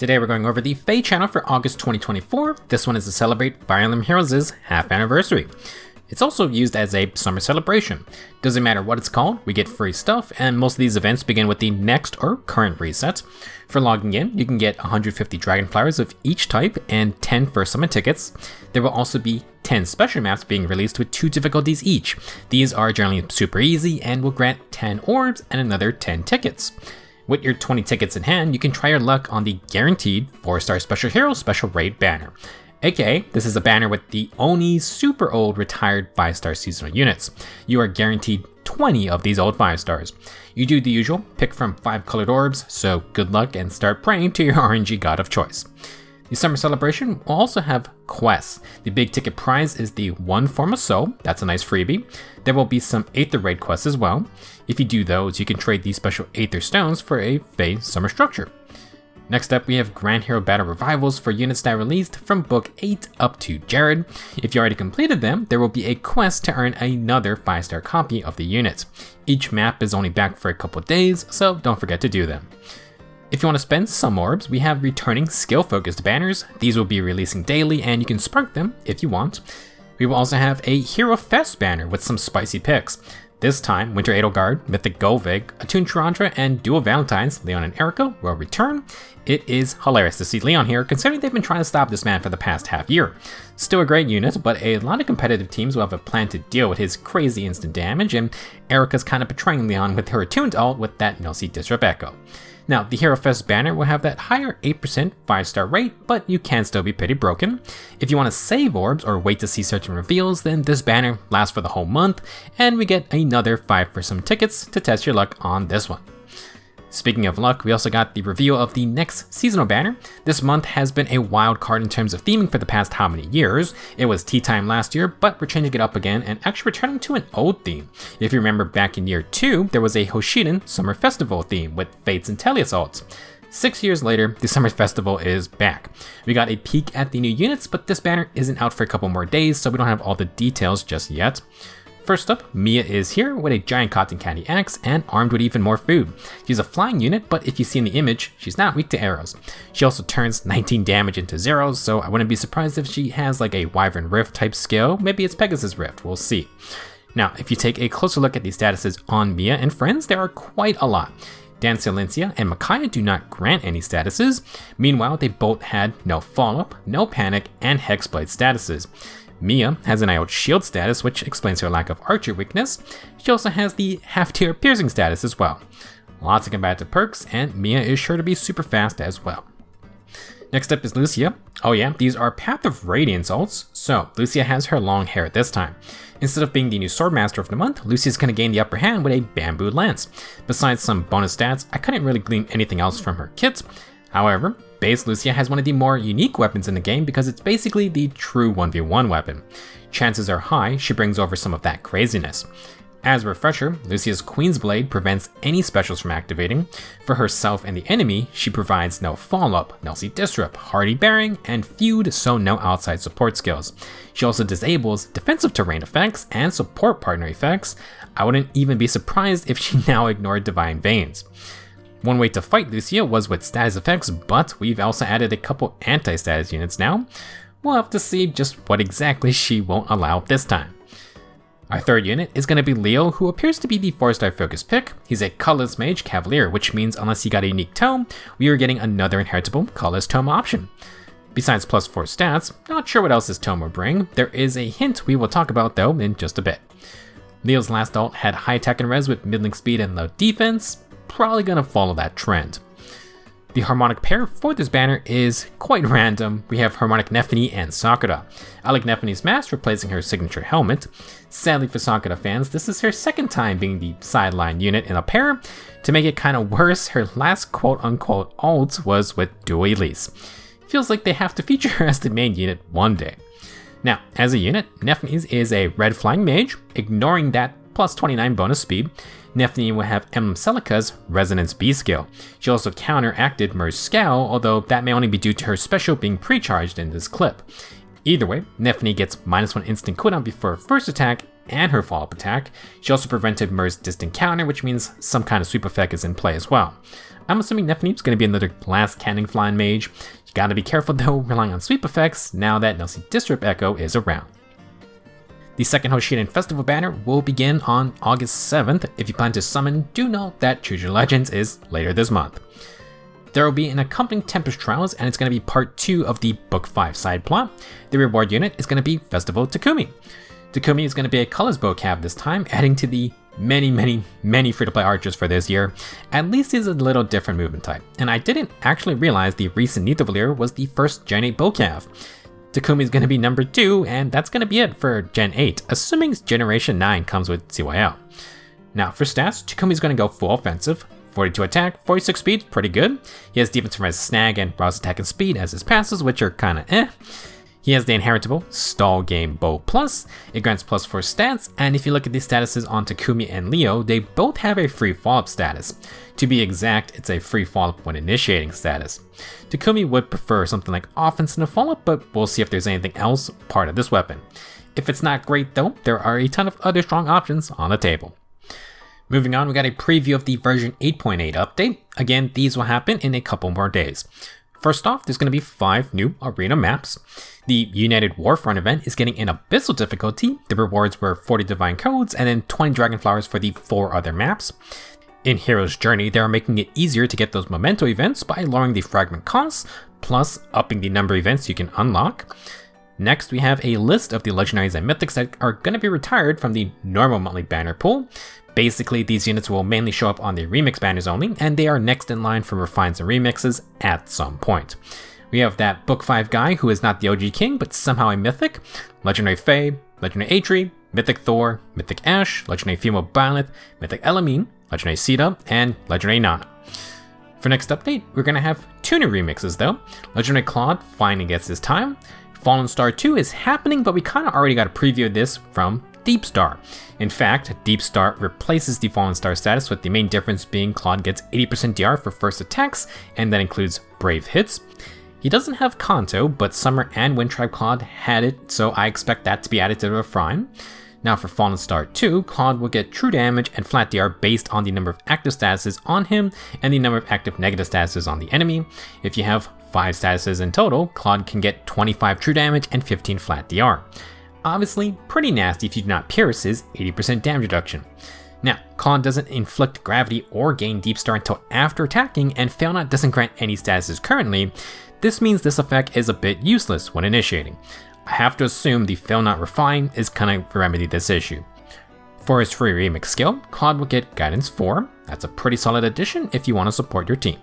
Today we're going over the Feh Channel for August 2024. This one is to celebrate Fire Emblem Heroes' half anniversary. It's also used as a summer celebration. Doesn't matter what it's called, we get free stuff, and most of these events begin with the next or current reset. For logging in, you can get 150 Dragon Flowers of each type and 10 First Summon tickets. There will also be 10 special maps being released with 2 difficulties each. These are generally super easy and will grant 10 orbs and another 10 tickets. With your 20 tickets in hand, you can try your luck on the guaranteed 4-star Special Hero Special Raid banner. AKA, this is a banner with the only super old retired 5-star seasonal units. You are guaranteed 20 of these old 5-stars. You do the usual, pick from 5 colored orbs, so good luck and start praying to your RNG god of choice. The summer celebration will also have quests. The big ticket prize is the One Form of Soul, that's a nice freebie. There will be some Aether Raid quests as well. If you do those, you can trade these special Aether Stones for a Feh Summer Structure. Next up, we have Grand Hero Battle Revivals for units that released from Book 8 up to Jared. If you already completed them, there will be a quest to earn another 5-star copy of the unit. Each map is only back for a couple days, so don't forget to do them. If you want to spend some orbs, we have returning skill-focused banners. These will be releasing daily, and you can spark them if you want. We will also have a Hero Fest banner with some spicy picks. This time, Winter Edelgard, Mythic Golvig, Attune Tyrandra, and Dual Valentines, Leon and Erica, will return. It is hilarious to see Leon here, considering they've been trying to stop this man for the past half year. Still a great unit, but a lot of competitive teams will have a plan to deal with his crazy instant damage, and Erica's kind of betraying Leon with her attuned ult with that Nelsie Disrupt Echo. Now, the Hero Fest banner will have that higher 8% 5-star rate, but you can still be pretty broken. If you want to save orbs or wait to see certain reveals, then this banner lasts for the whole month, and we get another 5 for some tickets to test your luck on this one. Speaking of luck, we also got the reveal of the next seasonal banner. This month has been a wild card in terms of theming for the past how many years. It was tea time last year, but we're changing it up again and actually returning to an old theme. If you remember back in year 2, there was a Hoshidan Summer Festival theme with Fates and Teleus ults. 6 years later, the Summer Festival is back. We got a peek at the new units, but this banner isn't out for a couple more days, so we don't have all the details just yet. First up, Mia is here with a giant cotton candy axe and armed with even more food. She's a flying unit, but if you see in the image, she's not weak to arrows. She also turns 19 damage into zeros, so I wouldn't be surprised if she has like a Wyvern Rift type skill. Maybe it's Pegasus Rift, we'll see. Now, if you take a closer look at these statuses on Mia and friends, there are quite a lot. Dan Silencia and Micaiah do not grant any statuses. Meanwhile, they both had no follow-up, no panic, and hexblade statuses. Mia has an IOT shield status, which explains her lack of archer weakness. She also has the half-tier piercing status as well. Lots of combative perks, and Mia is sure to be super fast as well. Next up is Lucia. Oh yeah, these are Path of Radiance ults. So, Lucia has her long hair this time. Instead of being the new Swordmaster of the month, Lucia's going to gain the upper hand with a bamboo lance. Besides some bonus stats, I couldn't really glean anything else from her kit. However, base Lucia has one of the more unique weapons in the game because it's basically the true 1v1 weapon. Chances are high she brings over some of that craziness. As a refresher, Lucia's Queen's Blade prevents any specials from activating. For herself and the enemy, she provides no follow-up, Nelsie Disrupt, Hardy Bearing, and Feud, so no outside support skills. She also disables defensive terrain effects and support partner effects. I wouldn't even be surprised if she now ignored Divine Veins. One way to fight Lucia was with status effects, but we've also added a couple anti-status units now. We'll have to see just what exactly she won't allow this time. Our third unit is going to be Leo, who appears to be the 4-star focus pick. He's a colorless mage cavalier, which means unless he got a unique tome, we are getting another inheritable colorless tome option. Besides plus 4 stats, not sure what else this tome will bring. There is a hint we will talk about though in just a bit. Leo's last ult had high attack and res with middling speed and low defense. Probably gonna follow that trend. The harmonic pair for this banner is quite random. We have Harmonic Nephany and Sakura. I like Nephany's mask replacing her signature helmet. Sadly for Sakura fans, this is her second time being the sideline unit in a pair. To make it kinda worse, her last quote-unquote ult was with Dual Elise. Feels like they have to feature her as the main unit one day. Now, as a unit, Nephany is a red flying mage, ignoring that plus 29 bonus speed. Nephany will have Emblem Celica's Resonance B skill. She also counteracted Mer's Scowl, although that may only be due to her special being pre-charged in this clip. Either way, Nephany gets -1 instant cooldown before first attack and her follow-up attack. She also prevented Mur's distant counter, which means some kind of sweep effect is in play as well. I'm assuming Nephilim's going to be another glass cannon flying mage. You gotta be careful though, relying on sweep effects now that Nelsie Disrupt Echo is around. The second Hoshidan Festival banner will begin on August 7th. If you plan to summon, do note that Choose Your Legends is later this month. There will be an accompanying Tempest Trials, and it's going to be part 2 of the Book 5 side plot. The reward unit is going to be Festival Takumi. Takumi is going to be a colors bow cav this time, adding to the many free-to-play archers for this year. At least he's a little different movement type, and I didn't actually realize the recent Nidavellir was the first Gen 8 bow cav. Takumi is going to be number 2, and that's going to be it for Gen 8, assuming Generation 9 comes with CYL. Now for stats, Takumi is going to go full offensive, 42 attack, 46 speed, pretty good. He has defense from his snag and browse attack and speed as his passes, which are kinda eh. He has the inheritable Stall Game Bow Plus. It grants plus 4 stats, and if you look at the statuses on Takumi and Leo, they both have a free follow-up status. To be exact, it's a free follow-up when initiating status. Takumi would prefer something like offense in a follow-up, but we'll see if there's anything else part of this weapon. If it's not great though, there are a ton of other strong options on the table. Moving on, we got a preview of the version 8.8 update. Again, these will happen in a couple more days. First off, there's going to be 5 new arena maps. The United Warfront event is getting an abyssal difficulty. The rewards were 40 divine codes and then 20 dragon flowers for the 4 other maps. In Hero's Journey, they are making it easier to get those memento events by lowering the fragment costs, plus upping the number of events you can unlock. Next, we have a list of the legendaries and mythics that are going to be retired from the normal monthly banner pool. Basically, these units will mainly show up on the remix banners only, and they are next in line for refines and remixes at some point. We have that Book 5 guy who is not the OG king, but somehow a mythic, Legendary Feh, Legendary Atri, Mythic Thor, Mythic Ashe, Legendary Female Byleth, Mythic Elamine, Legendary Sita, and Legendary Nana. For next update, we're going to have 2 new remixes though. Legendary Claude finally gets his time. Fallen Star 2 is happening, but we kind of already got a preview of this from Deep Star. In fact, Deep Star replaces the Fallen Star status, with the main difference being Claude gets 80% DR for first attacks, and that includes brave hits. He doesn't have Kanto, but Summer and Wind Tribe Claude had it, so I expect that to be added to the refine. Now for Fallen Star 2, Claude will get true damage and flat DR based on the number of active statuses on him and the number of active negative statuses on the enemy. If you have 5 statuses in total, Claude can get 25 true damage and 15 flat DR. Obviously, pretty nasty if you do not pierce his 80% damage reduction. Now, Claude doesn't inflict gravity or gain Deep Star until after attacking, and Fail Not doesn't grant any statuses currently. This means this effect is a bit useless when initiating. I have to assume the Fail Not Refine is gonna remedy this issue. For his free remix skill, Claude will get Guidance 4. That's a pretty solid addition if you want to support your team.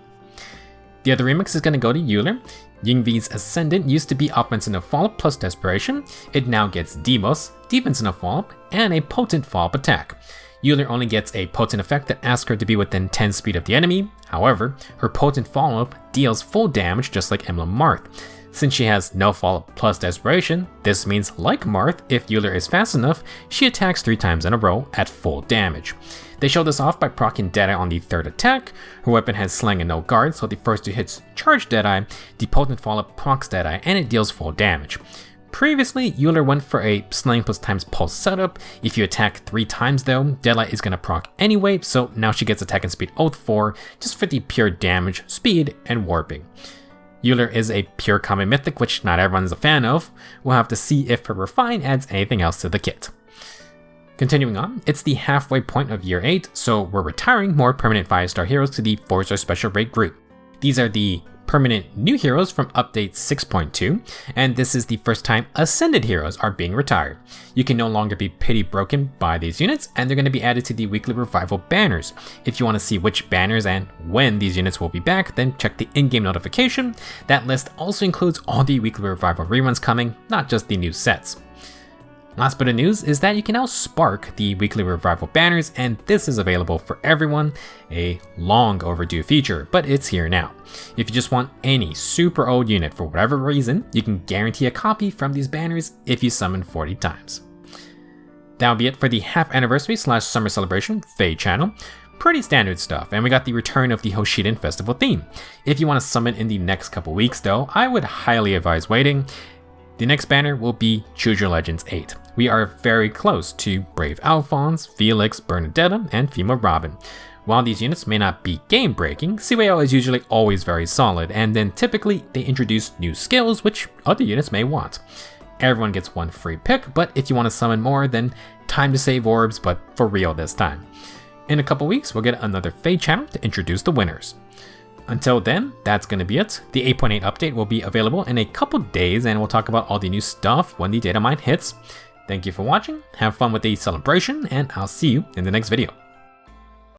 The other remix is going to go to Euler. Yingvi's Ascendant used to be offense in a follow-up plus Desperation. It now gets Demos, defense in a follow-up, and a potent follow-up attack. Euler only gets a potent effect that asks her to be within 10 speed of the enemy. However, her potent follow-up deals full damage just like Emblem Marth. Since she has no follow-up plus Desperation, this means, like Marth, if Euler is fast enough, she attacks 3 times in a row at full damage. They show this off by proccing Deadeye on the 3rd attack. Her weapon has Slang and no guard, so the first 2 hits charge Deadeye, the potent follow-up procs Deadeye, and it deals full damage. Previously, Euler went for a Slang plus times pulse setup. If you attack 3 times though, Deadeye is going to proc anyway, so now she gets attack and speed Oath 4, just for the pure damage, speed, and warping. Euler is a pure common mythic, which not everyone's a fan of. We'll have to see if her refine adds anything else to the kit. Continuing on, it's the halfway point of year 8, so we're retiring more permanent 5-star heroes to the 4-star special raid group. These are the permanent new heroes from update 6.2, and this is the first time Ascended heroes are being retired. You can no longer be pity broken by these units, and they're going to be added to the weekly revival banners. If you want to see which banners and when these units will be back, then check the in-game notification. That list also includes all the weekly revival reruns coming, not just the new sets. Last bit of news is that you can now spark the weekly revival banners, and this is available for everyone, a long overdue feature, but it's here now. If you just want any super old unit for whatever reason, you can guarantee a copy from these banners if you summon 40 times. That'll be it for the half anniversary / summer celebration Feh Channel. Pretty standard stuff, and we got the return of the Hoshidan festival theme. If you want to summon in the next couple weeks though, I would highly advise waiting. The next banner will be Choose Your Legends 8. we are very close to Brave Alphonse, Felix, Bernadetta, and Fema Robin. While these units may not be game-breaking, CYO is usually always very solid, and then typically they introduce new skills which other units may want. Everyone gets one free pick, but if you want to summon more, then time to save orbs, but for real this time. In a couple weeks, we'll get another Feh Channel to introduce the winners. Until then, that's going to be it. The 8.8 update will be available in a couple days, and we'll talk about all the new stuff when the data mine hits. Thank you for watching, have fun with the celebration, and I'll see you in the next video.